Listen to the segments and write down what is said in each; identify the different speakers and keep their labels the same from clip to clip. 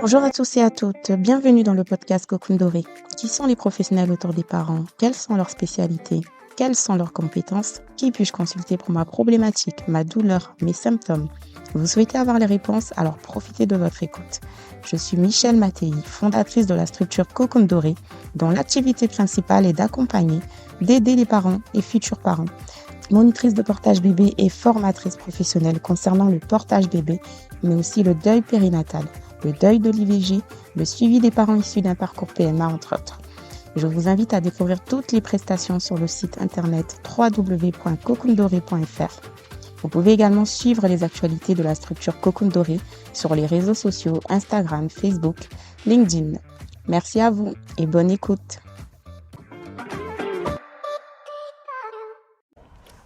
Speaker 1: Bonjour à tous et à toutes, bienvenue dans le podcast Cocoon Doré. Qui sont les professionnels autour des parents? Quelles sont leurs spécialités? Quelles sont leurs compétences? Qui puis-je consulter pour ma problématique, ma douleur, mes symptômes? Vous souhaitez avoir les réponses? Alors profitez de votre écoute. Je suis Michèle Mattei, fondatrice de la structure Cocoon Doré, dont l'activité principale est d'accompagner, d'aider les parents et futurs parents. Monitrice de portage bébé et formatrice professionnelle concernant le portage bébé, mais aussi le deuil périnatal, le deuil de l'IVG, le suivi des parents issus d'un parcours PMA, entre autres. Je vous invite à découvrir toutes les prestations sur le site internet www.cocoondoré.fr. Vous pouvez également suivre les actualités de la structure Cocoon Doré sur les réseaux sociaux Instagram, Facebook, LinkedIn. Merci à vous et bonne écoute.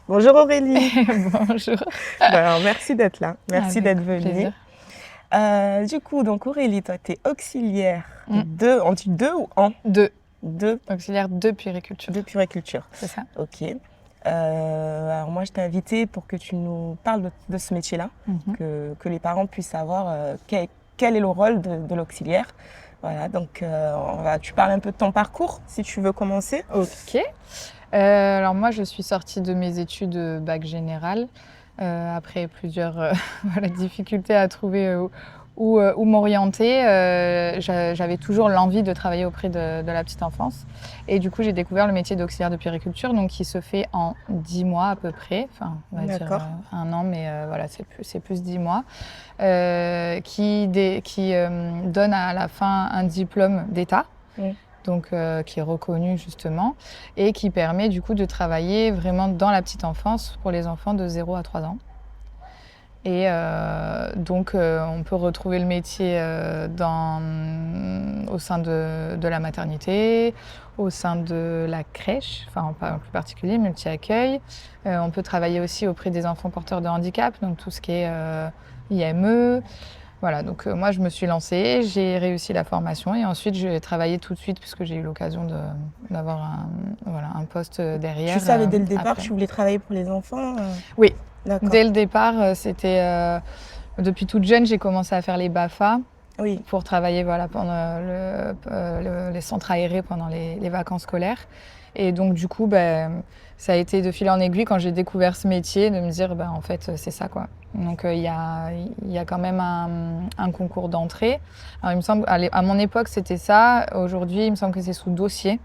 Speaker 1: Bonjour Aurélie.
Speaker 2: Bonjour.
Speaker 1: Alors, merci d'être là, merci d'être venue.
Speaker 2: Plaisir.
Speaker 1: Du coup, donc Aurélie, toi, tu es auxiliaire de, on dit deux ou en?
Speaker 2: Deux.
Speaker 1: Deux.
Speaker 2: Auxiliaire de puériculture.
Speaker 1: De puériculture.
Speaker 2: C'est ça.
Speaker 1: Ok. Alors moi, je t'ai invitée pour que tu nous parles de ce métier-là, que les parents puissent savoir quel est le rôle de l'auxiliaire. Voilà, donc tu parles un peu de ton parcours, si tu veux commencer.
Speaker 2: Ok. Alors moi, je suis sortie de mes études bac général après plusieurs difficultés à trouver où m'orienter. J'avais toujours l'envie de travailler auprès de la petite enfance. Et du coup, j'ai découvert le métier d'auxiliaire de puériculture, donc qui se fait en 10 mois à peu près. Enfin, on va dire un an, mais voilà, c'est plus 10 mois. Qui donne à la fin un diplôme d'État. Donc qui est reconnu justement et qui permet du coup de travailler vraiment dans la petite enfance pour les enfants de 0 à 3 ans. Et donc on peut retrouver le métier au sein de la maternité, au sein de la crèche, enfin en plus particulier, multi-accueil. On peut travailler aussi auprès des enfants porteurs de handicap, donc tout ce qui est IME. Voilà, donc moi je me suis lancée, j'ai réussi la formation et ensuite j'ai travaillé tout de suite puisque j'ai eu l'occasion d'avoir un poste derrière.
Speaker 1: Tu savais dès le départ que tu voulais travailler pour les enfants
Speaker 2: Oui,
Speaker 1: dès
Speaker 2: le départ, c'était depuis toute jeune, j'ai commencé à faire les BAFA pour travailler pendant les centres aérés pendant les vacances scolaires. Et donc du coup, ça a été de fil en aiguille quand j'ai découvert ce métier de me dire en fait c'est ça quoi. Donc il y a quand même un concours d'entrée. Alors il me semble à mon époque c'était ça. Aujourd'hui il me semble que c'est sous dossier.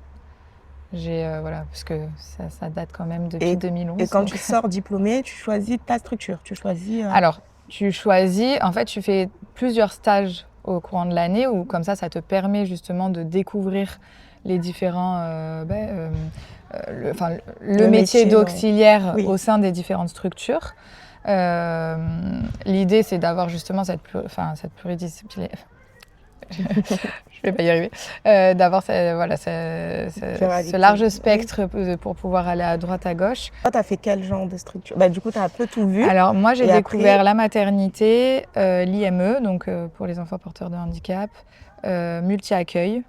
Speaker 2: Parce que ça date quand même depuis 2011.
Speaker 1: Et quand tu sors diplômée, tu choisis ta structure. Tu choisis.
Speaker 2: Alors tu choisis. En fait tu fais plusieurs stages au courant de l'année où comme ça te permet justement de découvrir les différents le métier d'auxiliaire au sein des différentes structures. L'idée, c'est d'avoir justement cette pluridisciplinaire. Je vais pas y arriver. D'avoir ce large spectre pour pouvoir aller à droite, à gauche.
Speaker 1: Toi, tu as fait quel genre de structure? Du coup, tu as un peu tout vu.
Speaker 2: Alors, moi, j'ai découvert la maternité, l'IME, donc pour les enfants porteurs de handicap, multi-accueil.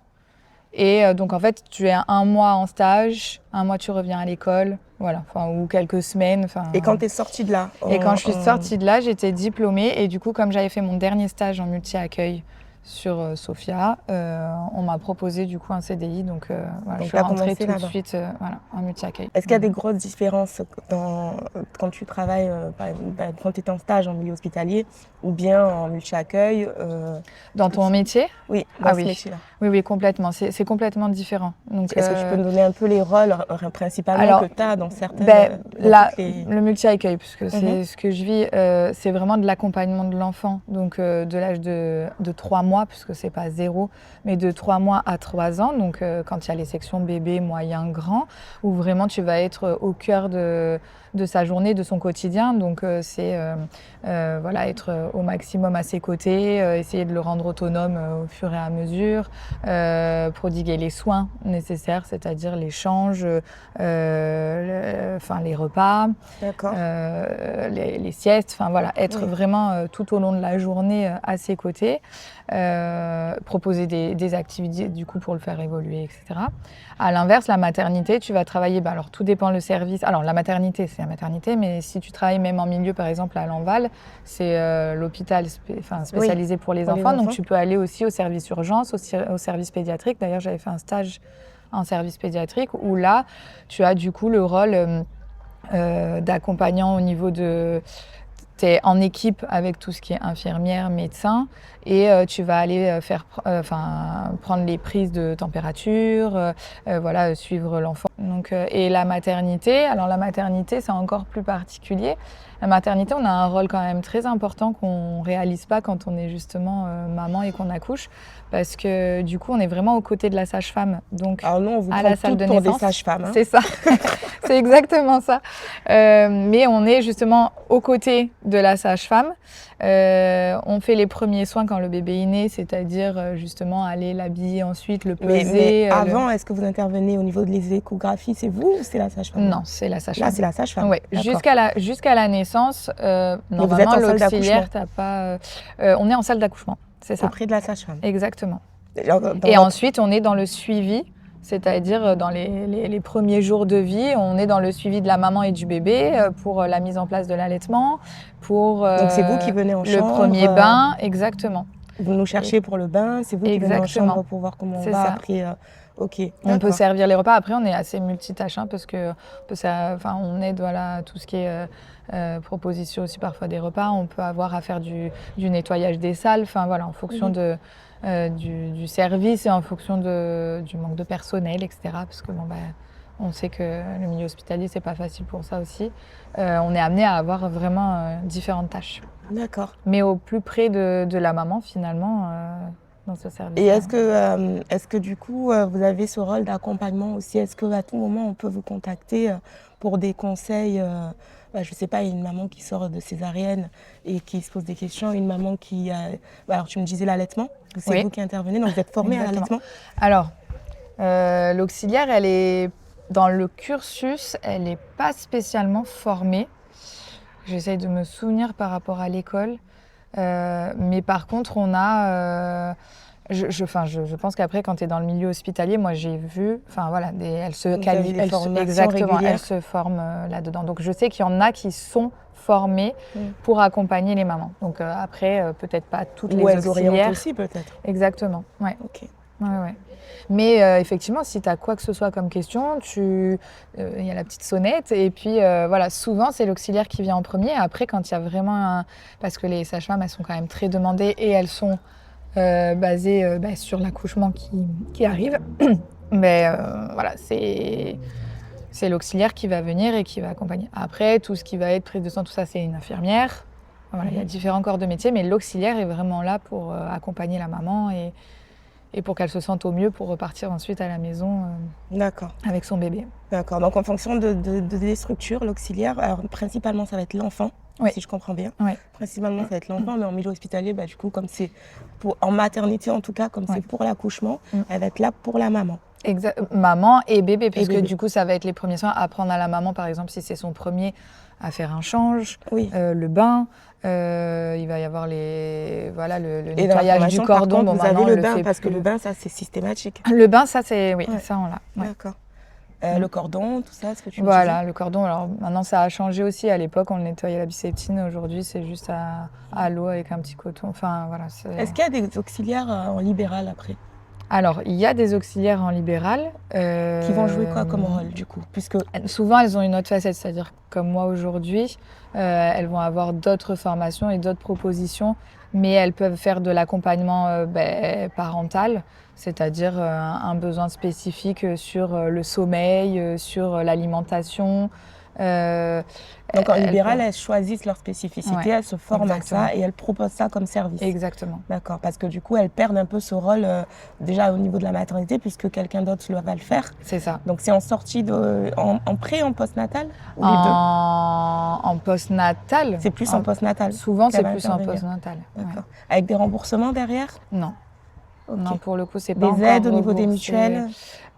Speaker 2: Et donc, en fait, tu es un mois en stage, un mois tu reviens à l'école, ou quelques semaines.
Speaker 1: Et quand tu es sortie de là
Speaker 2: quand je suis sortie de là, j'étais diplômée. Et du coup, comme j'avais fait mon dernier stage en multi-accueil sur Sofia, on m'a proposé du coup un CDI. Donc je suis rentrée tout de suite en multi-accueil.
Speaker 1: Est-ce qu'il y a des grosses différences quand tu travailles, quand tu es en stage en milieu hospitalier ou bien en multi-accueil
Speaker 2: Dans ton métier?
Speaker 1: Oui, dans ce métier-là.
Speaker 2: Oui, complètement. C'est complètement différent. Donc,
Speaker 1: est-ce que tu peux nous donner un peu les rôles principalement que tu as dans certaines...
Speaker 2: Le multi-accueil, puisque c'est ce que je vis, c'est vraiment de l'accompagnement de l'enfant. Donc de l'âge de 3 mois, puisque c'est pas 0, mais de 3 mois à 3 ans. Donc quand il y a les sections bébé, moyen, grand, où vraiment tu vas être au cœur de sa journée, de son quotidien. Donc c'est être au maximum à ses côtés, essayer de le rendre autonome au fur et à mesure, prodiguer les soins nécessaires, c'est-à-dire l'échange, les repas, les siestes, être vraiment tout au long de la journée à ses côtés, proposer des activités du coup pour le faire évoluer, etc. À l'inverse, la maternité, tu vas travailler, alors tout dépend le service. Alors la maternité, c'est la maternité, mais si tu travailles même en milieu, par exemple à Lanval, c'est l'hôpital spécialisé pour les enfants. Donc tu peux aller aussi au service urgence, au service pédiatrique. D'ailleurs, j'avais fait un stage en service pédiatrique où là, tu as du coup le rôle d'accompagnant au niveau de... Tu es en équipe avec tout ce qui est infirmière, médecin, et tu vas aller prendre les prises de température, voilà, suivre l'enfant. Donc, et la maternité, alors la maternité, c'est encore plus particulier. La maternité, on a un rôle quand même très important qu'on ne réalise pas quand on est justement maman et qu'on accouche, parce que du coup, on est vraiment aux côtés de la sage-femme. Donc,
Speaker 1: alors nous, on vous
Speaker 2: à
Speaker 1: prend
Speaker 2: la salle de
Speaker 1: pour
Speaker 2: naissance,
Speaker 1: des sages-femmes. Hein.
Speaker 2: C'est ça, c'est exactement ça. Mais on est justement aux côtés de la sage-femme. On fait les premiers soins quand le bébé est né, c'est-à-dire justement aller l'habiller ensuite, le peser.
Speaker 1: Mais avant, est-ce que vous intervenez au niveau des échographies? C'est vous ou c'est la sage-femme?
Speaker 2: Non, c'est la sage-femme.
Speaker 1: Là, c'est la sage-femme.
Speaker 2: Oui, jusqu'à la naissance, normalement, l'auxiliaire, t'as pas... on est en salle d'accouchement, c'est ça.
Speaker 1: Auprès de la sage-femme.
Speaker 2: Exactement. Et ensuite, on est dans le suivi, c'est-à-dire dans les premiers jours de vie, on est dans le suivi de la maman et du bébé pour la mise en place de l'allaitement, pour
Speaker 1: donc c'est vous qui venez en chambre,
Speaker 2: le premier bain, exactement.
Speaker 1: Vous nous cherchez pour le bain, c'est vous qui venez en chambre pour voir comment on va après. Ok.
Speaker 2: On peut servir les repas. Après, on est assez multitâche parce que on aide tout ce qui est proposition aussi parfois des repas. On peut avoir à faire du nettoyage des salles. Enfin voilà, en fonction du service et en fonction du manque de personnel, etc. Parce que on sait que le milieu hospitalier, c'est pas facile pour ça aussi. On est amené à avoir vraiment différentes tâches.
Speaker 1: D'accord.
Speaker 2: Mais au plus près de la maman, finalement, dans ce service.
Speaker 1: Et est-ce que du coup, vous avez ce rôle d'accompagnement aussi? Est-ce qu'à tout moment, on peut vous contacter pour des conseils je ne sais pas, une maman qui sort de césarienne et qui se pose des questions, une maman qui... alors, tu me disais l'allaitement, c'est vous qui intervenez, donc vous êtes formée à l'allaitement?
Speaker 2: Alors, l'auxiliaire, elle est... Dans le cursus, elle n'est pas spécialement formée. J'essaie de me souvenir par rapport à l'école. Mais par contre, on a... Je pense qu'après, quand tu es dans le milieu hospitalier, moi j'ai vu, elle se forme là-dedans. Donc je sais qu'il y en a qui sont formés pour accompagner les mamans. Donc après, peut-être pas toutes les auxiliaires.
Speaker 1: Ou elles orientent aussi peut-être.
Speaker 2: Exactement, ouais.
Speaker 1: Ok.
Speaker 2: Ouais. Mais effectivement, si tu as quoi que ce soit comme question, il y a la petite sonnette. Et puis souvent c'est l'auxiliaire qui vient en premier. Après, quand il y a vraiment parce que les sages-femmes, elles sont quand même très demandées et elles sont basées sur l'accouchement qui arrive. Mais c'est l'auxiliaire qui va venir et qui va accompagner. Après, tout ce qui va être prise de sang, tout ça, c'est une infirmière. Voilà, il y a différents corps de métier, mais l'auxiliaire est vraiment là pour accompagner la maman et pour qu'elle se sente au mieux pour repartir ensuite à la maison avec son bébé.
Speaker 1: D'accord. Donc, en fonction des structures, l'auxiliaire, alors principalement, ça va être l'enfant, si je comprends bien.
Speaker 2: Oui.
Speaker 1: Principalement, ça va être l'enfant, mais en milieu hospitalier, du coup, comme c'est en maternité en tout cas, comme c'est pour l'accouchement, elle va être là pour la maman.
Speaker 2: Maman et bébé, parce que du coup, ça va être les premiers soins. Apprendre à la maman, par exemple, si c'est son premier, à faire un change, le bain. Il va y avoir le nettoyage du cordon.
Speaker 1: Vous avez le bain, parce que le bain, ça, c'est systématique.
Speaker 2: Le bain, ça, c'est... Oui, ça, on l'a. Ouais.
Speaker 1: D'accord. Le cordon, tout ça, ce que tu me
Speaker 2: disais. Le cordon. Alors, maintenant, ça a changé aussi. À l'époque, on le nettoyait à la biceptine. Aujourd'hui, c'est juste à l'eau avec un petit coton. Enfin, voilà.
Speaker 1: Est-ce qu'il y a des auxiliaires en libéral après?
Speaker 2: Alors, il y a des auxiliaires en libéral.
Speaker 1: Qui vont jouer quoi comme rôle, du coup? Puisque...
Speaker 2: Souvent, elles ont une autre facette. C'est-à-dire, comme moi aujourd'hui, elles vont avoir d'autres formations et d'autres propositions. Mais elles peuvent faire de l'accompagnement parental, c'est-à-dire un besoin spécifique sur le sommeil, sur l'alimentation.
Speaker 1: Donc en libéral, elles choisissent leur spécificité, elles se forment à ça et elles proposent ça comme service.
Speaker 2: Exactement.
Speaker 1: D'accord, parce que du coup, elles perdent un peu ce rôle déjà au niveau de la maternité puisque quelqu'un d'autre va le faire.
Speaker 2: C'est ça.
Speaker 1: Donc c'est en sortie en pré, en postnatal ou
Speaker 2: en postnatal.
Speaker 1: C'est plus en postnatal.
Speaker 2: Souvent, c'est plus en postnatal.
Speaker 1: D'accord. Ouais. Avec des remboursements derrière?
Speaker 2: Non. Okay. Non, pour le coup, c'est
Speaker 1: pas encore des aides au niveau des mutuelles?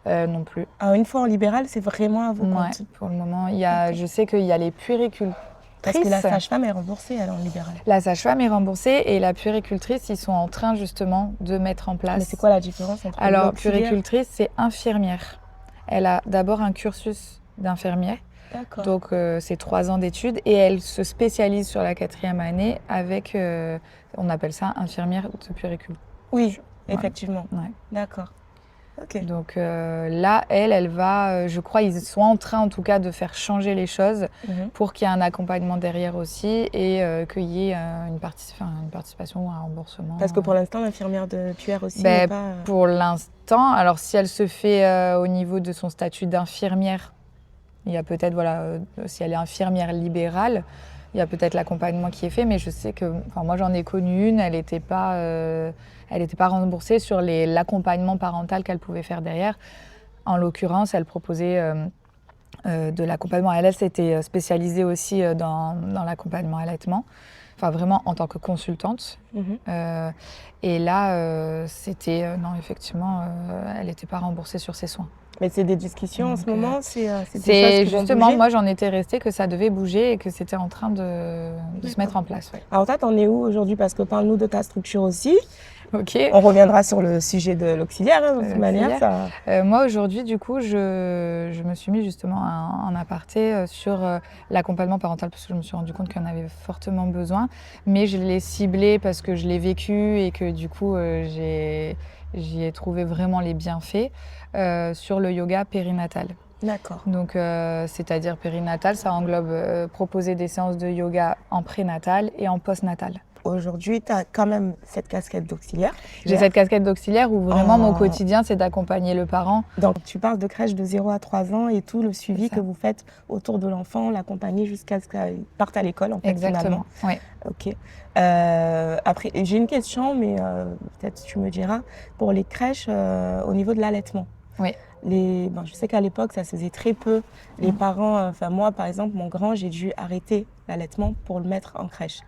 Speaker 2: Non plus.
Speaker 1: Alors, une fois en libéral, c'est vraiment à vous compte.
Speaker 2: Pour le moment, je sais qu'il y a les puéricultrices.
Speaker 1: Parce que la sage-femme est remboursée, elle, en libéral.
Speaker 2: La sage-femme est remboursée et la puéricultrice, ils sont en train justement de mettre en place.
Speaker 1: Mais c'est quoi la différence entre
Speaker 2: Alors, puéricultrice, c'est infirmière. Elle a d'abord un cursus d'infirmière
Speaker 3: D'accord.
Speaker 2: Donc, c'est 3 ans d'études et elle se spécialise sur la 4e année avec, on appelle ça infirmière de puériculture.
Speaker 3: Oui,
Speaker 2: Voilà.
Speaker 3: effectivement.
Speaker 2: Ouais.
Speaker 3: D'accord. Ok.
Speaker 2: Donc là, elle va, je crois, ils sont en train en tout cas de faire changer les choses pour qu'il y ait un accompagnement derrière aussi et qu'il y ait une participation ou un remboursement.
Speaker 3: Parce que pour l'instant, l'infirmière de puère aussi
Speaker 2: Ben,
Speaker 3: n'est pas...
Speaker 2: pour l'instant, alors si elle se fait au niveau de son statut d'infirmière, il y a peut-être, si elle est infirmière libérale, il y a peut-être l'accompagnement qui est fait, mais je sais que, moi j'en ai connu une, elle n'était pas remboursée sur l'accompagnement parental qu'elle pouvait faire derrière. En l'occurrence, elle proposait de l'accompagnement. Elle s'était spécialisée aussi dans l'accompagnement allaitement, vraiment en tant que consultante. Et là, non, effectivement, elle n'était pas remboursée sur ses soins.
Speaker 3: Mais c'est des discussions en ce moment, c'est des choses
Speaker 2: C'est
Speaker 3: qui vont
Speaker 2: justement,
Speaker 3: bouger.
Speaker 2: moi j'en étais restée que ça devait bouger et que c'était en train de se mettre en place. Ouais.
Speaker 3: Alors toi, t'en es où aujourd'hui? Parce que parle-nous de ta structure aussi.
Speaker 2: Ok.
Speaker 3: On reviendra sur le sujet de l'auxiliaire, de toute manière. Ça...
Speaker 2: Moi aujourd'hui, du coup, je me suis mis justement en aparté sur l'accompagnement parental parce que je me suis rendu compte qu'il y en avait fortement besoin. Mais je l'ai ciblé parce que je l'ai vécu et que du coup, j'y ai trouvé vraiment les bienfaits sur le yoga périnatal.
Speaker 3: D'accord.
Speaker 2: Donc, c'est-à-dire périnatal, ça englobe proposer des séances de yoga en prénatal et en postnatal.
Speaker 3: Aujourd'hui, tu as quand même cette casquette d'auxiliaire.
Speaker 2: J'ai cette casquette d'auxiliaire où vraiment mon quotidien, c'est d'accompagner le parent.
Speaker 3: Donc, tu parles de crèche de 0 à 3 ans et tout le suivi que vous faites autour de l'enfant, l'accompagner jusqu'à ce qu'il parte à l'école, en fait,
Speaker 2: Exactement, oui.
Speaker 3: Ok. Après, j'ai une question, mais peut-être tu me diras. Pour les crèches, au niveau de l'allaitement.
Speaker 2: Oui.
Speaker 3: Je sais qu'à l'époque, ça se faisait très peu. Les parents, moi, par exemple, mon grand, j'ai dû arrêter l'allaitement pour le mettre en crèche.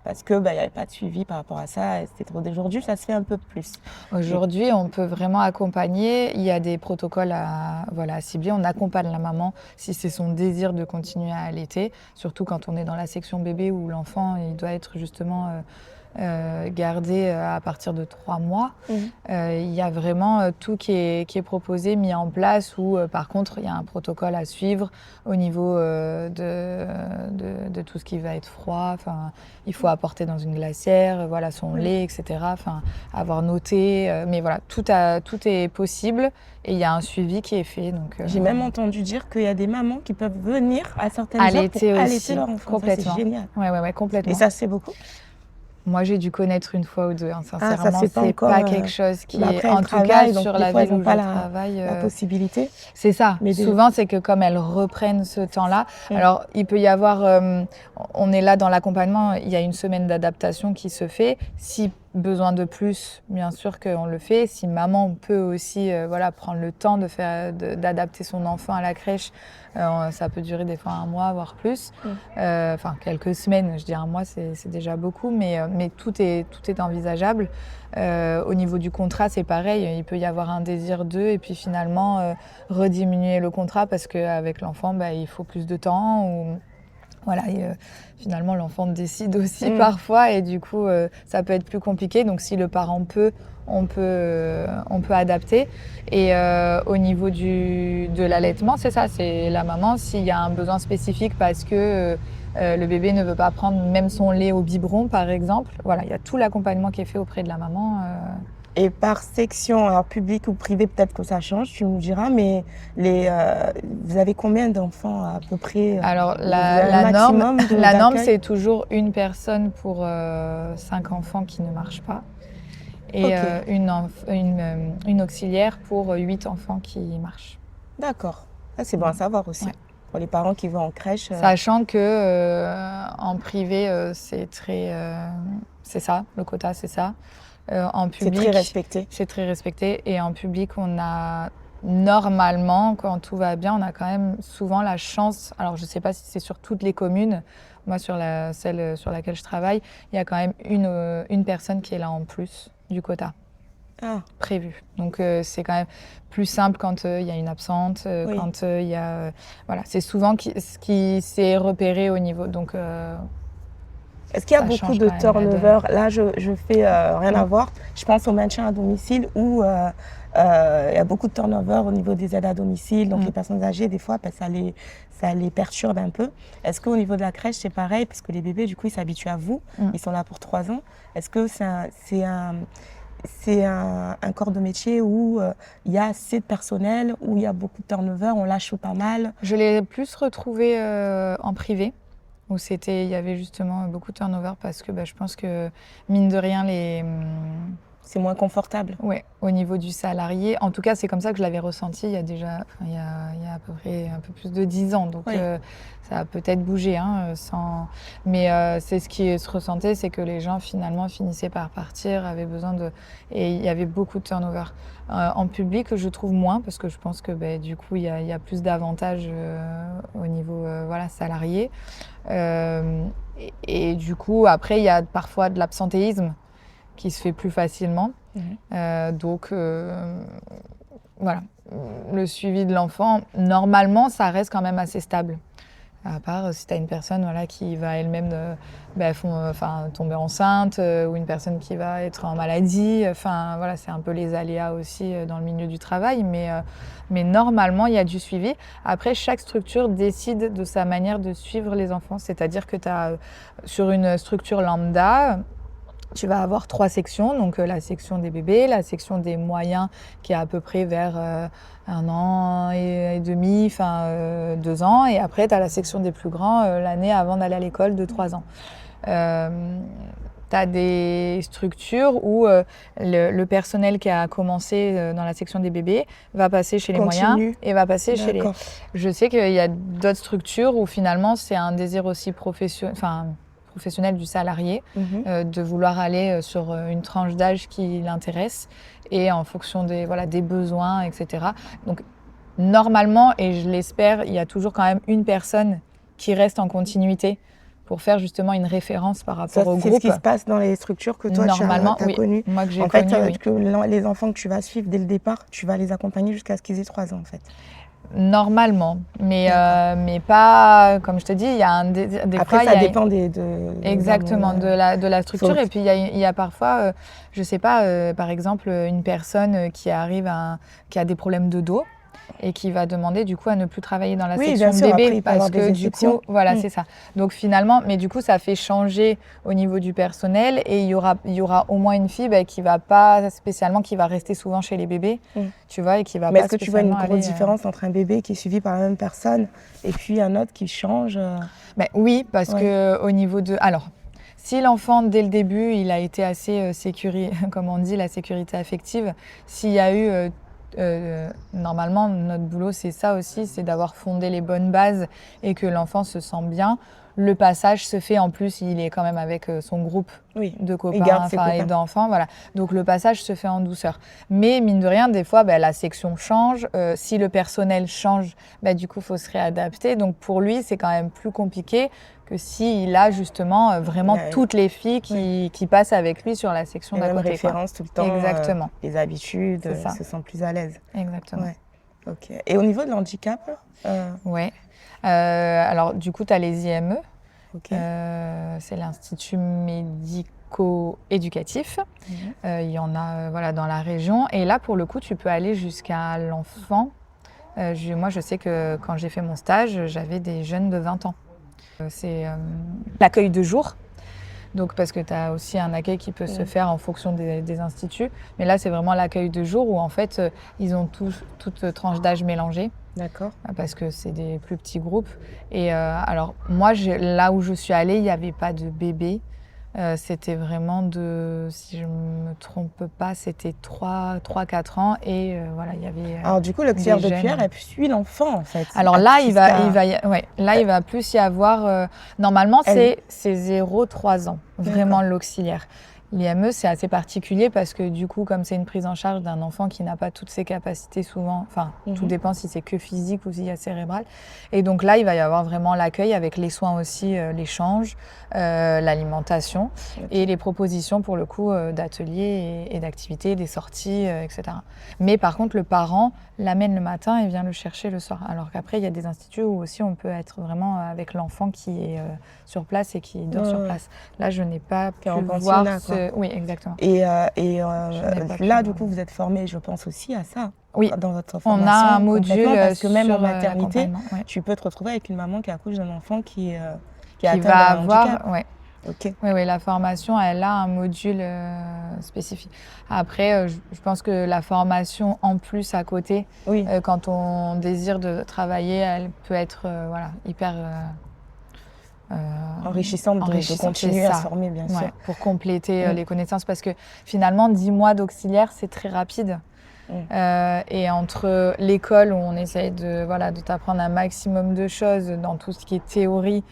Speaker 3: Parce que il n'y avait pas de suivi par rapport à ça. C'était trop. Aujourd'hui, ça se fait un peu plus.
Speaker 2: Aujourd'hui, on peut vraiment accompagner. Il y a des protocoles à cibler. On accompagne la maman si c'est son désir de continuer à allaiter. Surtout quand on est dans la section bébé où l'enfant il doit être justement... gardé à partir de 3 mois. Il y a vraiment tout qui est proposé, mis en place, où par contre il y a un protocole à suivre au niveau de tout ce qui va être froid. Il faut apporter dans une glacière, son lait, etc. Avoir noté. Mais voilà, tout est possible et il y a un suivi qui est fait.
Speaker 3: J'ai même entendu dire qu'il y a des mamans qui peuvent venir à certaines
Speaker 2: allaiter
Speaker 3: heures pour
Speaker 2: aussi,
Speaker 3: allaiter leur enfant.
Speaker 2: complètement.
Speaker 3: Ça, c'est génial.
Speaker 2: Ouais, complètement.
Speaker 3: Et ça se fait beaucoup?
Speaker 2: Moi, j'ai dû connaître une fois ou deux. Sincèrement,
Speaker 3: ça, c'est
Speaker 2: pas quelque chose qui
Speaker 3: après,
Speaker 2: est... En tout cas, sur la ville où je travaille...
Speaker 3: la possibilité.
Speaker 2: C'est ça.
Speaker 3: Mais
Speaker 2: souvent, c'est que comme elles reprennent ce temps-là... Alors, il peut y avoir... on est là dans l'accompagnement. Il y a une semaine d'adaptation qui se fait. Si besoin de plus, bien sûr qu'on le fait. Si maman peut aussi prendre le temps d'adapter son enfant à la crèche, ça peut durer des fois 1 mois, voire plus. Quelques semaines, je dis 1 mois, c'est déjà beaucoup, mais tout est envisageable. Au niveau du contrat, c'est pareil, il peut y avoir un désir d'eux et puis finalement rediminuer le contrat parce qu'avec l'enfant, il faut plus de temps. Finalement, l'enfant décide aussi parfois et du coup, ça peut être plus compliqué. Donc, si le parent peut, on peut adapter. Et au niveau de l'allaitement, c'est ça, c'est la maman, s'il y a un besoin spécifique parce que le bébé ne veut pas prendre même son lait au biberon, par exemple. Il y a tout l'accompagnement qui est fait auprès de la maman.
Speaker 3: Et par section, alors public ou privé, peut-être que ça change, tu nous diras, mais vous avez combien d'enfants à peu près?
Speaker 2: Alors, la norme, c'est toujours une personne pour 5 enfants qui ne marchent pas. Et une auxiliaire pour 8 enfants qui marchent.
Speaker 3: D'accord. C'est bon à savoir aussi. Ouais. Pour les parents qui vont en crèche.
Speaker 2: Sachant que en privé, c'est ça, le quota, c'est ça. En public,
Speaker 3: c'est très respecté.
Speaker 2: C'est très respecté. Et en public, on a normalement, quand tout va bien, on a quand même souvent la chance. Alors, je ne sais pas si c'est sur toutes les communes. Moi, sur celle sur laquelle je travaille, il y a quand même une personne qui est là en plus du quota prévu. Donc, c'est quand même plus simple quand il y a une absente, quand il y a... c'est souvent ce qui s'est repéré au niveau... Donc,
Speaker 3: est-ce qu'il y a beaucoup de turnover? Là, je fais rien à voir. Je pense au maintien à domicile où Il y a beaucoup de turnover au niveau des aides à domicile. Donc, les personnes âgées, des fois, ça les perturbe un peu. Est-ce qu'au niveau de la crèche, c'est pareil? Parce que les bébés, du coup, ils s'habituent à vous. Ils sont là pour 3 ans. Est-ce que c'est un corps de métier où il y a assez de personnel, où il y a beaucoup de turnover, on lâche pas mal?
Speaker 2: Je l'ai plus retrouvé en privé, où il y avait justement beaucoup de turnover parce que je pense que, mine de rien,
Speaker 3: C'est moins confortable.
Speaker 2: ouais, au niveau du salarié, en tout cas, c'est comme ça que je l'avais ressenti il y a déjà, il y a à peu près un peu plus de 10 ans. Donc,
Speaker 3: Oui.
Speaker 2: ça a peut-être bougé, hein, mais c'est ce qui se ressentait, c'est que les gens finalement finissaient par partir, avaient besoin de. Et il y avait beaucoup de turnover. En public, je trouve moins, parce que je pense que du coup, il y a plus d'avantages au niveau salarié. Et du coup, après, il y a parfois de l'absentéisme qui se fait plus facilement. Donc, voilà. Le suivi de l'enfant, normalement, ça reste quand même assez stable. À part si tu as une personne qui va elle-même tomber enceinte ou une personne qui va être en maladie. C'est un peu les aléas aussi dans le milieu du travail. Mais normalement, il y a du suivi. Après, chaque structure décide de sa manière de suivre les enfants. C'est-à-dire que tu as, sur une structure lambda, tu vas avoir 3 sections, donc la section des bébés, la section des moyens qui est à peu près vers 1 an et demi, 2 ans, et après tu as la section des plus grands l'année avant d'aller à l'école de 3 ans. Tu as des structures où le personnel qui a commencé dans la section des bébés va passer chez les moyens et va passer chez les... Je sais qu'il y a d'autres structures où finalement c'est un désir aussi professionnel du salarié, de vouloir aller sur une tranche d'âge qui l'intéresse et en fonction des besoins, etc. Donc, normalement, et je l'espère, il y a toujours quand même une personne qui reste en continuité pour faire justement une référence par rapport au groupe.
Speaker 3: C'est ce qui se passe dans les structures que toi,
Speaker 2: normalement,
Speaker 3: tu as connues.
Speaker 2: Moi que j'ai
Speaker 3: en fait, ça
Speaker 2: connu,
Speaker 3: veut dire que les enfants que tu vas suivre dès le départ, tu vas les accompagner jusqu'à ce qu'ils aient 3 ans, en fait.
Speaker 2: Normalement, mais pas, comme je te dis, il y a des
Speaker 3: Après,
Speaker 2: fois,
Speaker 3: ça dépend
Speaker 2: exactement de la structure. Et puis il y a parfois, je sais pas, par exemple, une personne qui a des problèmes de dos et qui va demander du coup à ne plus travailler dans la section bébé parce que du coup, c'est ça. Donc finalement, mais du coup, ça fait changer au niveau du personnel et il y aura au moins une fille qui va pas spécialement, qui va rester souvent chez les bébés, tu vois, et qui va.
Speaker 3: Mais
Speaker 2: pas
Speaker 3: est-ce que tu vois une grosse différence entre un bébé qui est suivi par la même personne et puis un autre qui change?
Speaker 2: Oui, parce que au niveau de, alors. Si l'enfant, dès le début, il a été assez comme on dit, la sécurité affective, s'il y a eu normalement, notre boulot, c'est ça aussi, c'est d'avoir fondé les bonnes bases et que l'enfant se sent bien. Le passage se fait, en plus, il est quand même avec son groupe de copains et d'enfants. Voilà. Donc, le passage se fait en douceur. Mais, mine de rien, des fois, la section change. Si le personnel change, du coup, il faut se réadapter. Donc, pour lui, c'est quand même plus compliqué que s'il a justement vraiment toutes les filles qui passent avec lui sur la section d'à côté.
Speaker 3: Référence tout le temps.
Speaker 2: Exactement.
Speaker 3: Les habitudes, se sent plus à l'aise.
Speaker 2: Exactement.
Speaker 3: Ouais. Ok. Et au niveau de l'handicap
Speaker 2: Ouais. Alors, du coup, tu as les IME.
Speaker 3: Okay.
Speaker 2: C'est l'Institut médico-éducatif. Il y en a dans la région. Et là, pour le coup, tu peux aller jusqu'à l'enfant. Moi, je sais que quand j'ai fait mon stage, j'avais des jeunes de 20 ans. C'est l'accueil de jour. Donc, parce que tu as aussi un accueil qui peut se faire en fonction des instituts. Mais là, c'est vraiment l'accueil de jour où, en fait, ils ont toute tranche d'âge mélangée.
Speaker 3: D'accord.
Speaker 2: Parce que c'est des plus petits groupes. Et alors, moi, là où je suis allée, il n'y avait pas de bébé. C'était vraiment si je ne me trompe pas, c'était 3-4 ans. Et il y avait.
Speaker 3: Alors, du coup, l'auxiliaire de cuillère, elle suit l'enfant, en fait.
Speaker 2: Alors là, il va plus y avoir. Normalement, c'est 0-3 ans, vraiment l'auxiliaire. L'IME, c'est assez particulier parce que du coup, comme c'est une prise en charge d'un enfant qui n'a pas toutes ses capacités souvent, tout dépend si c'est que physique ou s'il y a cérébral. Et donc là, il va y avoir vraiment l'accueil avec les soins aussi, l'échange, l'alimentation et les propositions pour le coup d'ateliers et d'activités, des sorties, etc. Mais par contre, le parent l'amène le matin et vient le chercher le soir. Alors qu'après, il y a des instituts où aussi on peut être vraiment avec l'enfant qui est sur place et qui dort sur place. Là, je n'ai pas pu voir Oui, exactement.
Speaker 3: Là, du coup, vous êtes formé, je pense aussi à ça.
Speaker 2: Oui,
Speaker 3: dans votre
Speaker 2: on
Speaker 3: formation.
Speaker 2: a un module
Speaker 3: Parce que même
Speaker 2: sur
Speaker 3: en maternité,
Speaker 2: l'accompagnement,
Speaker 3: tu peux te retrouver avec une maman qui accouche d'un enfant qui est
Speaker 2: qui
Speaker 3: atteint
Speaker 2: va
Speaker 3: d'un handicap.
Speaker 2: avoir, ouais.
Speaker 3: Ok.
Speaker 2: Oui, la formation, elle a un module spécifique. Après, je pense que la formation en plus à côté,
Speaker 3: Oui.
Speaker 2: quand on désire de travailler, elle peut être hyper
Speaker 3: Enrichissante de continuer
Speaker 2: c'est
Speaker 3: à
Speaker 2: ça.
Speaker 3: se former, bien sûr.
Speaker 2: Pour compléter les connaissances, parce que finalement, 10 mois d'auxiliaire, c'est très rapide. Et entre l'école où on essaye de t'apprendre un maximum de choses dans tout ce qui est théorie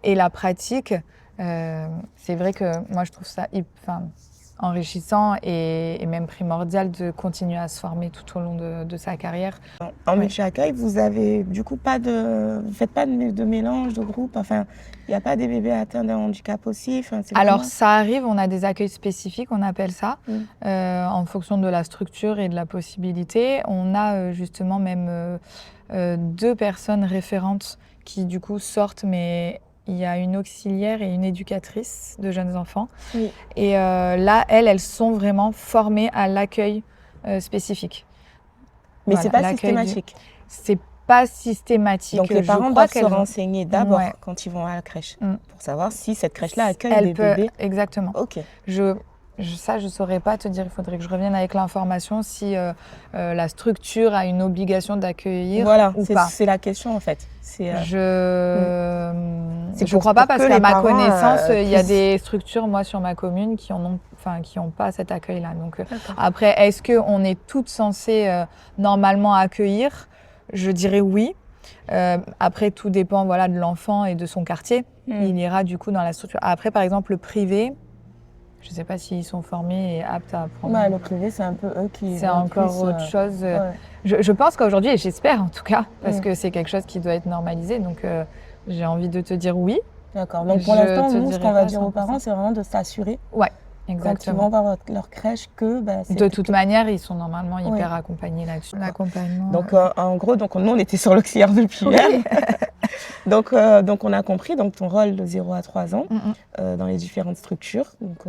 Speaker 2: et la pratique, c'est vrai que moi je trouve ça enrichissant et même primordial de continuer à se former tout au long de sa carrière.
Speaker 3: En multi-accueil, vous avez du coup vous faites pas de mélange de groupe, enfin, il n'y a pas des bébés atteints d'un handicap aussi.
Speaker 2: Alors ça arrive, on a des accueils spécifiques, on appelle ça, en fonction de la structure et de la possibilité. On a justement même 2 personnes référentes qui du coup sortent, mais il y a une auxiliaire et une éducatrice de jeunes enfants. Oui. Et là, elles sont vraiment formées à l'accueil spécifique.
Speaker 3: Mais c'est pas systématique.
Speaker 2: C'est pas systématique.
Speaker 3: Donc les parents doivent se renseigner d'abord quand ils vont à la crèche pour savoir si cette crèche-là accueille des bébés.
Speaker 2: Exactement.
Speaker 3: Ok.
Speaker 2: Ça, je saurais pas te dire. Il faudrait que je revienne avec l'information si la structure a une obligation d'accueillir ou pas.
Speaker 3: C'est la question en fait.
Speaker 2: Je crois pas parce qu'à ma connaissance, il y a des structures, moi, sur ma commune, qui ont pas cet accueil-là. Donc après, est-ce qu'on est toutes censées normalement accueillir ? Je dirais oui. Après, tout dépend de l'enfant et de son quartier. Il ira du coup dans la structure. Après, par exemple, le privé, je ne sais pas s'ils sont formés et aptes à apprendre.
Speaker 3: Le privé, c'est un peu eux qui...
Speaker 2: C'est encore autre chose. Je pense qu'aujourd'hui, et j'espère en tout cas, parce que c'est quelque chose qui doit être normalisé, donc j'ai envie de te dire oui.
Speaker 3: D'accord. Donc pour l'instant, nous, ce qu'on va dire aux parents, c'est vraiment de s'assurer.
Speaker 2: Ouais. Exactement.
Speaker 3: Quand ils vont voir leur crèche
Speaker 2: de toute manière, ils sont normalement hyper accompagnés là-dessus. L'accompagnement.
Speaker 3: Donc en gros, nous on était sur l'auxiliaire depuis hier. donc on a compris ton rôle de 0 à 3 ans dans les différentes structures. Donc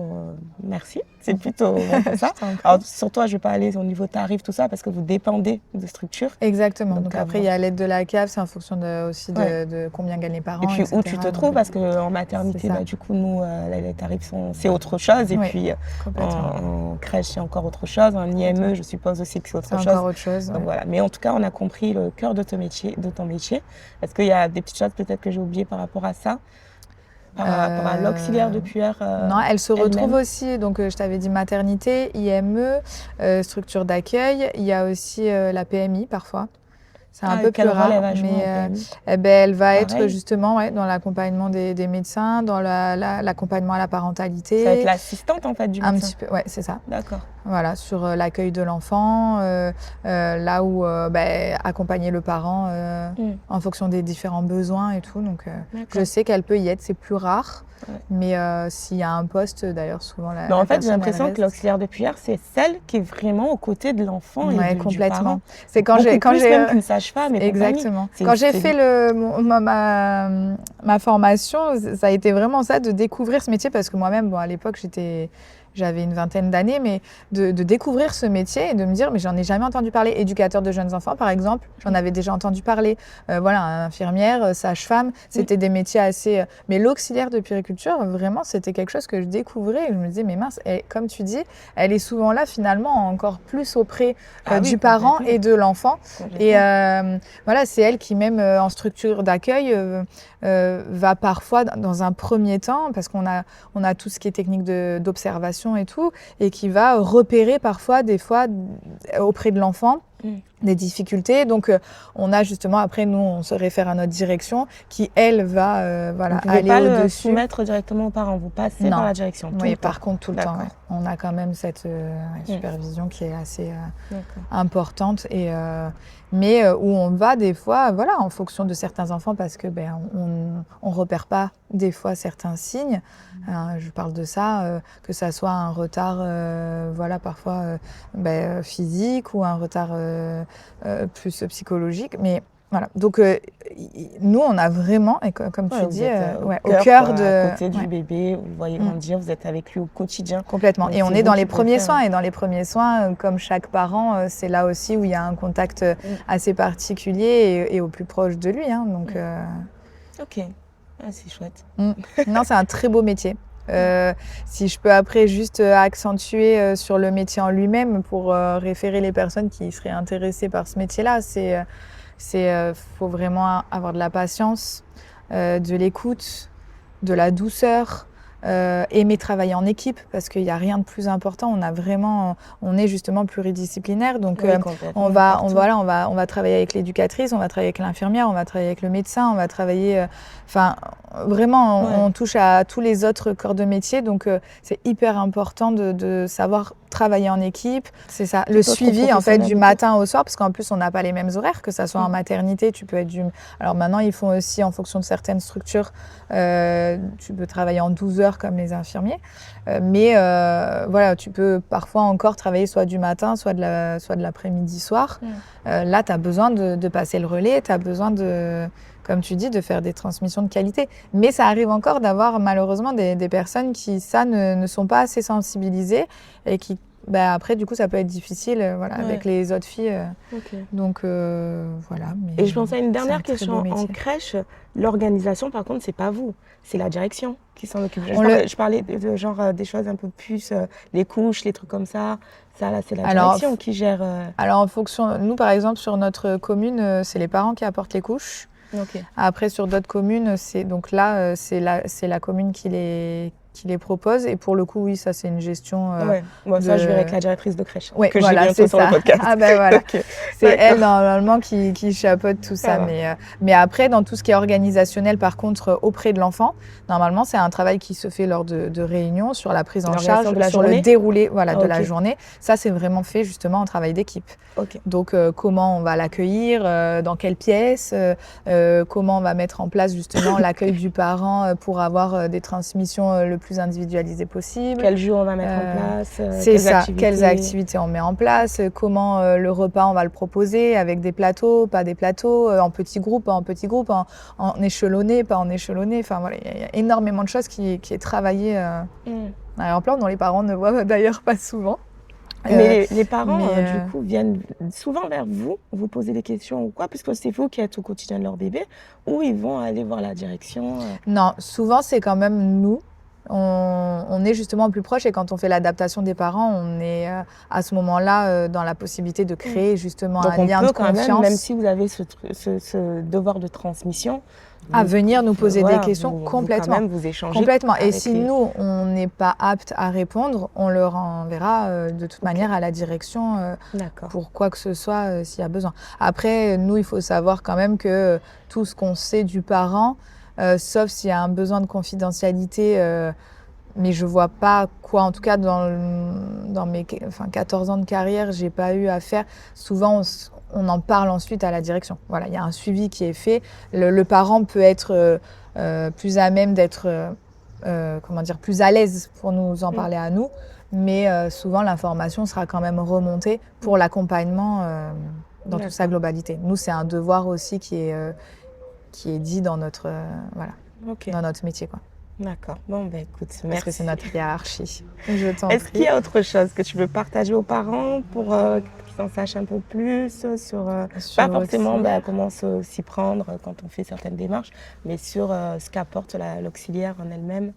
Speaker 3: merci, c'est plutôt bon ça. Alors sur toi, je vais pas aller au niveau tarif tout ça parce que vous dépendez de structures.
Speaker 2: Exactement. Donc après il y a l'aide de la CAF, c'est en fonction de combien gagnent les parents.
Speaker 3: Et puis
Speaker 2: etc.
Speaker 3: où tu te trouves parce que en maternité, du coup nous les tarifs c'est autre chose. Et puis en crèche, c'est encore autre chose. En IME, je suppose aussi que c'est autre chose.
Speaker 2: C'est encore autre chose.
Speaker 3: Donc voilà. Mais en tout cas, on a compris le cœur de ton métier. Est-ce qu'il y a des petites choses peut-être que j'ai oubliées par rapport à ça, par rapport à l'auxiliaire de puère
Speaker 2: Non, elle se retrouve aussi. Donc je t'avais dit maternité, IME, structure d'accueil. Il y a aussi la PMI parfois. C'est un peu plus rare, mais elle va être justement dans l'accompagnement des médecins, dans l'accompagnement à la parentalité.
Speaker 3: Ça va être l'assistante en fait du médecin.
Speaker 2: Un petit peu, c'est ça.
Speaker 3: D'accord.
Speaker 2: Voilà, sur l'accueil de l'enfant, là où accompagner le parent en fonction des différents besoins et tout. Donc je sais qu'elle peut y être, c'est plus rare. Mais s'il y a un poste, d'ailleurs, souvent
Speaker 3: en fait, j'ai l'impression que l'auxiliaire de puère, c'est celle qui est vraiment aux côtés de l'enfant et du parent.
Speaker 2: C'est quand j'ai
Speaker 3: même qu'une sage-femme et
Speaker 2: exactement. Quand j'ai fait ma formation, ça a été vraiment ça, de découvrir ce métier, parce que moi-même, à l'époque, j'avais une vingtaine d'années, mais de découvrir ce métier et de me dire, mais j'en ai jamais entendu parler. Éducateur de jeunes enfants, par exemple, j'en avais déjà entendu parler. Infirmière, sage-femme, c'était des métiers assez... Mais l'auxiliaire de puériculture, vraiment, c'était quelque chose que je découvrais. Et je me disais, mais mince, comme tu dis, elle est souvent là, finalement, encore plus auprès du parent et de l'enfant. Et c'est elle qui, même en structure d'accueil, va parfois, dans un premier temps, parce qu'on a tout ce qui est technique d'observation et tout, et qui va repérer parfois, des fois, auprès de l'enfant, des difficultés. Donc, on a justement, après, nous, on se réfère à notre direction qui, elle, va aller au-dessus. Vous ne pouvez pas le
Speaker 3: soumettre directement aux parents, vous passez par la direction.
Speaker 2: Oui, par contre, tout le temps. On a quand même cette supervision qui est assez importante, mais où on va des fois, en fonction de certains enfants, parce que on repère pas des fois certains signes. Je parle de ça, que ça soit un retard, parfois physique ou un retard plus psychologique, mais Voilà. Donc, nous, on a vraiment, et comme tu dis, au
Speaker 3: cœur,
Speaker 2: cœur de...
Speaker 3: à côté du bébé, vous voyez grandir, vous êtes avec lui au quotidien.
Speaker 2: Complètement.
Speaker 3: Donc,
Speaker 2: Et on
Speaker 3: c'est
Speaker 2: est dans
Speaker 3: vous
Speaker 2: les
Speaker 3: qui pouvez
Speaker 2: premiers
Speaker 3: faire.
Speaker 2: soins. Et dans les premiers soins, comme chaque parent, c'est là aussi où il y a un contact assez particulier et au plus proche de lui. Hein. Donc,
Speaker 3: Ok, c'est chouette.
Speaker 2: Non, c'est un très beau métier. Si je peux après juste accentuer sur le métier en lui-même pour référer les personnes qui seraient intéressées par ce métier-là, faut vraiment avoir de la patience, de l'écoute, de la douceur, aimer travailler en équipe parce qu'il n'y a rien de plus important. On est justement pluridisciplinaire, donc
Speaker 3: Oui,
Speaker 2: on va travailler avec l'éducatrice, on va travailler avec l'infirmière, on va travailler avec le médecin, on va travailler, vraiment, on touche à tous les autres corps de métier, donc c'est hyper important de savoir travailler en équipe. C'est ça, le suivi en fait du matin au soir, parce qu'en plus on n'a pas les mêmes horaires, que ça soit en maternité, tu peux être Alors maintenant ils font aussi en fonction de certaines structures, tu peux travailler en 12 heures comme les infirmiers, mais voilà, tu peux parfois encore travailler soit du matin, soit de l'après-midi soir. Là tu as besoin de passer le relais, tu as besoin comme tu dis, de faire des transmissions de qualité. Mais ça arrive encore d'avoir malheureusement des personnes qui, ne sont pas assez sensibilisées et qui, après, du coup, ça peut être difficile avec les autres filles. Donc, voilà. Mais
Speaker 3: et je pense à une dernière question.
Speaker 2: En
Speaker 3: crèche, l'organisation, par contre, c'est pas vous, c'est la direction qui s'en occupe. Je parlais de genre des choses un peu plus, les couches, les trucs comme ça. Ça, là, c'est la direction qui gère.
Speaker 2: Alors, en fonction, nous, par exemple, sur notre commune, c'est les parents qui apportent les couches. Après, sur d'autres communes, c'est la commune qui les propose. Et pour le coup, oui, ça, c'est une gestion.
Speaker 3: Ça, je verrai avec la directrice de crèche.
Speaker 2: Que j'ai bientôt sur le podcast. Voilà. C'est elle, normalement, qui chapeaute tout ça. Mais après, dans tout ce qui est organisationnel, par contre, auprès de l'enfant, normalement, c'est un travail qui se fait lors de réunions sur la prise en charge, sur le déroulé de la journée. Ça, c'est vraiment fait justement en travail d'équipe. Donc, comment on va l'accueillir, dans quelle pièce, comment on va mettre en place justement l'accueil du parent pour avoir des transmissions le plus individualisées possible.
Speaker 3: Quel jour on va mettre en place,
Speaker 2: quelles activités on met en place, comment le repas on va le proposer, avec des plateaux, pas des plateaux, en petits groupes, pas en petits groupes, en échelonné, pas en échelonné. Enfin voilà, il y a énormément de choses qui est travaillé en plan, dont les parents ne voient d'ailleurs pas souvent.
Speaker 3: Mais les parents, du coup, viennent souvent vers vous poser des questions ou quoi, puisque c'est vous qui êtes au quotidien de leur bébé, ou ils vont aller voir la direction
Speaker 2: Non, souvent, c'est quand même nous. On est justement plus proche, et quand on fait l'adaptation des parents, on est à ce moment-là dans la possibilité de créer justement un lien de confiance.
Speaker 3: Même si vous avez ce devoir de transmission,
Speaker 2: à venir nous poser des questions complètement.
Speaker 3: Quand même, vous échangez
Speaker 2: complètement. Et si nous, on n'est pas apte à répondre, on le renverra de toute manière à la direction pour quoi que ce soit s'il y a besoin. Après, nous, il faut savoir quand même que tout ce qu'on sait du parent, sauf s'il y a un besoin de confidentialité, mais je vois pas quoi. En tout cas, dans mes 14 ans de carrière, j'ai pas eu à faire. Souvent, on en parle ensuite à la direction. Voilà, il y a un suivi qui est fait. Le parent peut être plus à même d'être, plus à l'aise pour nous en parler à nous, mais souvent l'information sera quand même remontée pour l'accompagnement dans toute sa globalité. Nous, c'est un devoir aussi qui est dit dans notre dans notre métier, quoi.
Speaker 3: D'accord. Bon, écoute, merci.
Speaker 2: Parce que c'est notre hiérarchie. Je t'en
Speaker 3: Est-ce
Speaker 2: prie.
Speaker 3: qu'il y a autre chose que tu veux partager aux parents pour qu'ils en sachent un peu plus sur pas forcément comment s'y prendre quand on fait certaines démarches, mais sur ce qu'apporte l'auxiliaire en elle-même?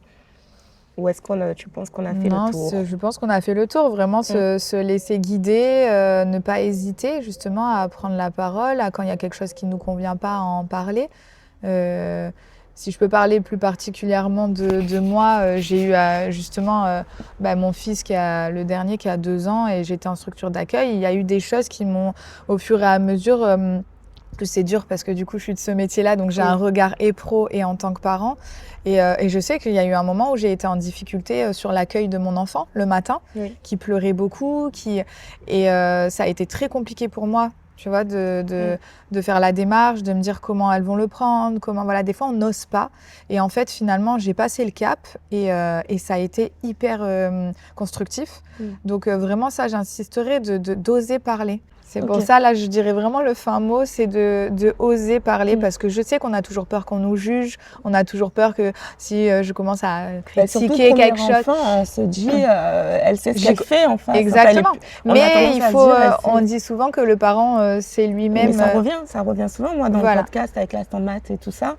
Speaker 3: Ou est-ce tu penses qu'on a fait le tour?
Speaker 2: Je pense qu'on a fait le tour. Vraiment, se laisser guider, ne pas hésiter justement à prendre la parole, quand il y a quelque chose qui ne nous convient pas, à en parler. Si je peux parler plus particulièrement de moi, j'ai eu justement mon fils le dernier qui a 2 ans, et j'étais en structure d'accueil. Il y a eu des choses qui m'ont, au fur et à mesure, plus c'est dur parce que du coup je suis de ce métier-là, donc j'ai un regard et pro et en tant que parent. Et je sais qu'il y a eu un moment où j'ai été en difficulté sur l'accueil de mon enfant le matin, qui pleurait beaucoup, et ça a été très compliqué pour moi. Tu vois, de faire la démarche, de me dire comment elles vont le prendre, des fois on n'ose pas. Et en fait, finalement, j'ai passé le cap et ça a été hyper constructif. Donc vraiment, ça, j'insisterai d'oser parler. C'est pour ça, là, je dirais vraiment le fin mot, c'est de oser parler, parce que je sais qu'on a toujours peur qu'on nous juge, on a toujours peur que si je commence à critiquer quelque chose…
Speaker 3: Enfant, on se dit, elle sait ce qu'elle fait, enfin.
Speaker 2: Exactement. Mais il faut, on dit souvent que le parent, c'est lui-même…
Speaker 3: Mais ça revient souvent, moi, dans le podcast avec la stand-mat et tout ça.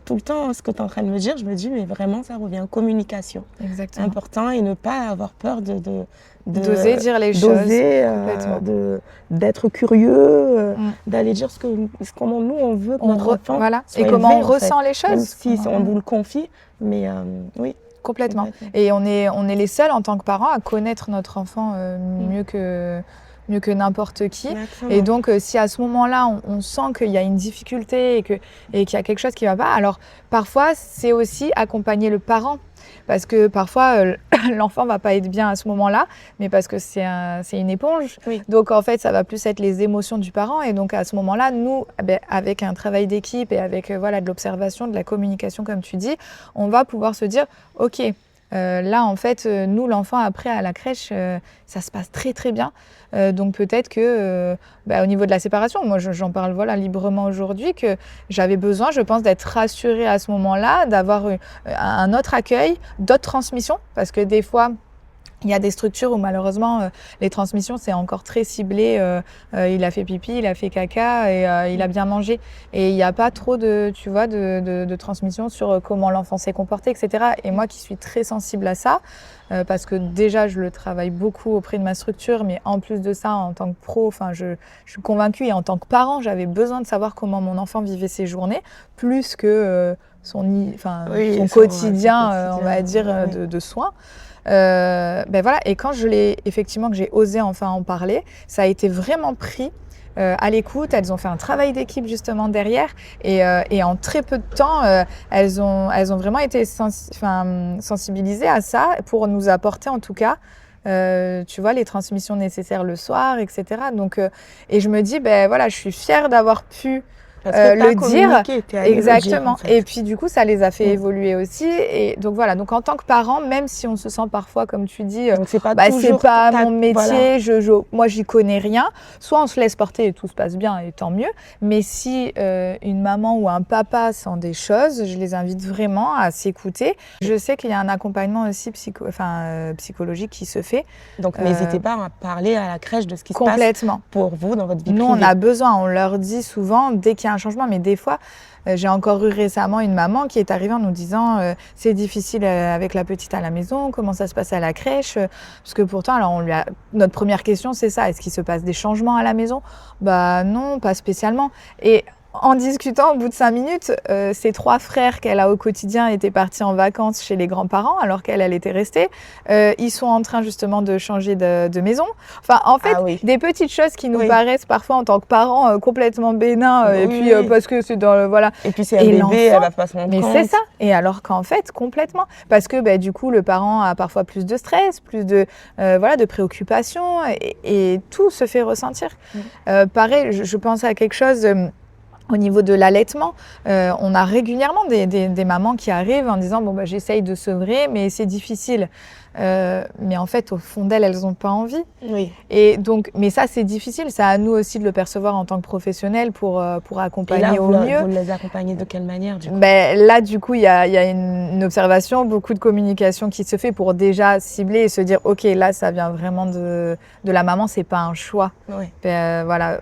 Speaker 3: Tout le temps, ce que tu es en train de me dire, je me dis, mais vraiment, ça revient. Communication.
Speaker 2: Exactement.
Speaker 3: Important, et ne pas avoir peur
Speaker 2: d'oser dire les choses,
Speaker 3: d'être curieux, d'aller dire comment nous on veut que notre enfant soit
Speaker 2: et comment
Speaker 3: élevé,
Speaker 2: on ressent les choses.
Speaker 3: Même si on nous le confie, mais oui.
Speaker 2: Complètement. Et on est les seuls en tant que parents à connaître notre enfant mieux que n'importe qui. Exactement. Et donc, si à ce moment-là, on sent qu'il y a une difficulté et qu'il y a quelque chose qui ne va pas, alors parfois, c'est aussi accompagner le parent. Parce que parfois, l'enfant ne va pas être bien à ce moment-là, mais parce que c'est une éponge. Oui. Donc, en fait, ça va plus être les émotions du parent. Et donc, à ce moment-là, nous, avec un travail d'équipe et avec de l'observation, de la communication, comme tu dis, on va pouvoir se dire, OK, là, en fait, nous, l'enfant, après, à la crèche, ça se passe très, très bien. Donc, peut-être que, au niveau de la séparation, moi, j'en parle librement aujourd'hui, que j'avais besoin, je pense, d'être rassurée à ce moment-là, d'avoir un autre accueil, d'autres transmissions, parce que des fois… Il y a des structures où malheureusement les transmissions c'est encore très ciblé. Il a fait pipi, il a fait caca et il a bien mangé. Et il n'y a pas trop de transmission sur comment l'enfant s'est comporté, etc. Et moi qui suis très sensible à ça, parce que déjà je le travaille beaucoup auprès de ma structure, mais en plus de ça en tant que pro, je suis convaincue, et en tant que parent j'avais besoin de savoir comment mon enfant vivait ses journées, plus que son quotidien, on va dire, de soins. Et quand que j'ai osé enfin en parler, ça a été vraiment pris à l'écoute. Elles ont fait un travail d'équipe justement derrière, et en très peu de temps, elles ont vraiment été sensibilisées à ça pour nous apporter en tout cas les transmissions nécessaires le soir, etc. Donc, et je me dis, je suis fière d'avoir pu le dire, exactement. En fait. Et puis du coup, ça les a fait évoluer aussi. Et donc voilà. Donc en tant que parent, même si on se sent parfois, comme tu dis, c'est pas mon métier, moi j'y connais rien. Soit on se laisse porter et tout se passe bien et tant mieux. Mais si une maman ou un papa sent des choses, je les invite vraiment à s'écouter. Je sais qu'il y a un accompagnement aussi psychologique qui se fait.
Speaker 3: Donc n'hésitez pas à parler à la crèche de ce qui se passe pour vous dans votre vie privée.
Speaker 2: Nous, on a besoin. On leur dit souvent dès qu'il y a un changement, mais des fois, j'ai encore eu récemment une maman qui est arrivée en nous disant c'est difficile avec la petite à la maison, comment ça se passe à la crèche, parce que pourtant, alors notre première question c'est ça, est-ce qu'il se passe des changements à la maison ? Non, pas spécialement. Et en discutant, au bout de 5 minutes, ses 3 frères qu'elle a au quotidien étaient partis en vacances chez les grands-parents alors qu'elle était restée. Ils sont en train justement de changer de maison. Enfin, en fait, des petites choses qui nous paraissent parfois en tant que parents complètement bénins. Et puis parce que c'est dans le…
Speaker 3: Et puis c'est un bébé, elle va pas se rendre compte.
Speaker 2: Mais c'est ça. Et alors qu'en fait, complètement. Parce que du coup, le parent a parfois plus de stress, plus de préoccupations et tout se fait ressentir. Pareil, je pense à quelque chose… Au niveau de l'allaitement, on a régulièrement des mamans qui arrivent en disant j'essaye de sevrer, mais c'est difficile. Mais en fait, au fond d'elles, elles n'ont pas envie. Oui. Et donc, mais ça, c'est difficile. C'est à nous aussi de le percevoir en tant que professionnels pour accompagner au mieux.
Speaker 3: Vous les accompagnez de quelle manière du coup ?
Speaker 2: Là, du coup, il y a une observation, beaucoup de communication qui se fait pour déjà cibler et se dire ok, là, ça vient vraiment de la maman, c'est pas un choix. Oui.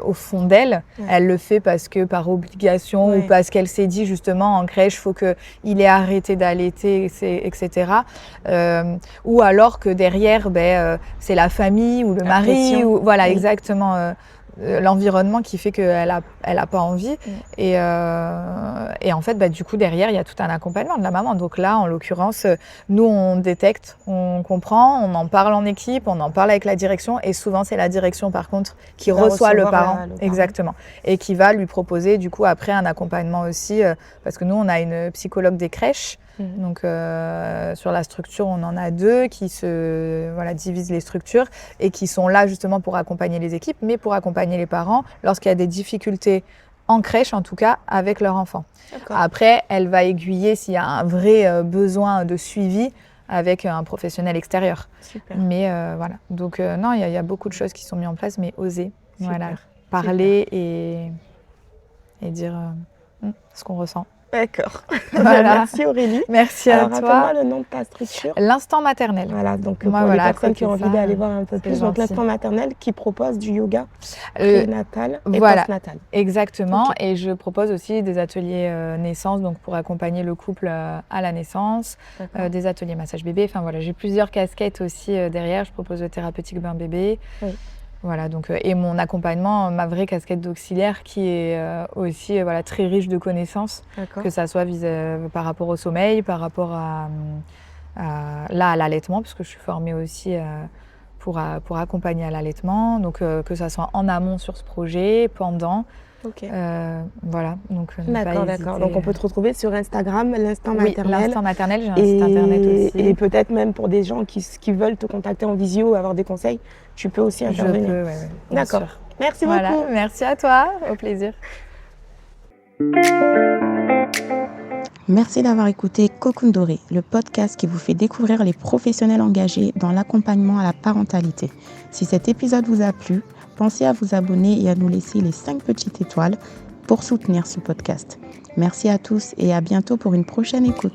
Speaker 2: Au fond d'elle, elle le fait parce que par obligation ou parce qu'elle s'est dit justement en crèche, il faut qu'il ait arrêté d'allaiter, etc. Ou alors que derrière, c'est la famille ou le mari, ou exactement l'environnement qui fait qu'elle a pas envie. Et en fait, du coup, derrière, il y a tout un accompagnement de la maman. Donc là, en l'occurrence, nous, on détecte, on comprend, on en parle en équipe, on en parle avec la direction. Et souvent, c'est la direction, par contre, qui reçoit le parent. Exactement. Et qui va lui proposer, du coup, après, un accompagnement aussi. Parce que nous, on a une psychologue des crèches. Donc sur la structure, on en a 2 qui divisent les structures et qui sont là justement pour accompagner les équipes, mais pour accompagner les parents lorsqu'il y a des difficultés en crèche, en tout cas avec leur enfant. D'accord. Après, elle va aiguiller s'il y a un vrai besoin de suivi avec un professionnel extérieur. Super. Mais voilà. Donc non, il y a beaucoup de choses qui sont mises en place, mais oser. Voilà, parler et dire ce qu'on ressent.
Speaker 3: D'accord.
Speaker 2: Voilà.
Speaker 3: Merci Aurélie.
Speaker 2: Merci à toi.
Speaker 3: Rappelle-moi le nom de ta structure.
Speaker 2: L'Instant Maternel.
Speaker 3: Voilà, donc
Speaker 2: Moi,
Speaker 3: pour les
Speaker 2: à
Speaker 3: personnes
Speaker 2: côté
Speaker 3: qui ont
Speaker 2: de
Speaker 3: envie
Speaker 2: ça,
Speaker 3: d'aller voir un peu
Speaker 2: c'est
Speaker 3: plus, donc
Speaker 2: gentil.
Speaker 3: l'Instant Maternel qui propose du yoga prénatal et
Speaker 2: Voilà.
Speaker 3: postnatal.
Speaker 2: Exactement.
Speaker 3: Ok.
Speaker 2: Et je propose aussi des ateliers naissance, donc pour accompagner le couple à la naissance, des ateliers massage bébé. Enfin voilà, j'ai plusieurs casquettes aussi derrière. Je propose le thérapeutique bain bébé.
Speaker 3: Oui.
Speaker 2: Voilà, donc, et mon accompagnement, ma vraie casquette d'auxiliaire qui est aussi très riche de connaissances, que ça soit par rapport au sommeil, par rapport à l'allaitement, parce que je suis formée aussi pour accompagner à l'allaitement, donc que ça soit en amont sur ce projet, pendant.
Speaker 3: Ok.
Speaker 2: Voilà, donc
Speaker 3: D'accord. Donc on peut te retrouver sur Instagram, l'Instant
Speaker 2: Oui,
Speaker 3: Maternel.
Speaker 2: l'Instant Maternel, j'ai un site internet aussi.
Speaker 3: Et peut-être même pour des gens qui veulent te contacter en visio ou avoir des conseils, tu peux aussi intervenir.
Speaker 2: Je peux, oui.
Speaker 3: D'accord. Merci beaucoup.
Speaker 2: Merci à toi, au plaisir.
Speaker 1: Merci d'avoir écouté Cocoon Doré, le podcast qui vous fait découvrir les professionnels engagés dans l'accompagnement à la parentalité. Si cet épisode vous a plu, pensez à vous abonner et à nous laisser les 5 petites étoiles pour soutenir ce podcast. Merci à tous et à bientôt pour une prochaine écoute.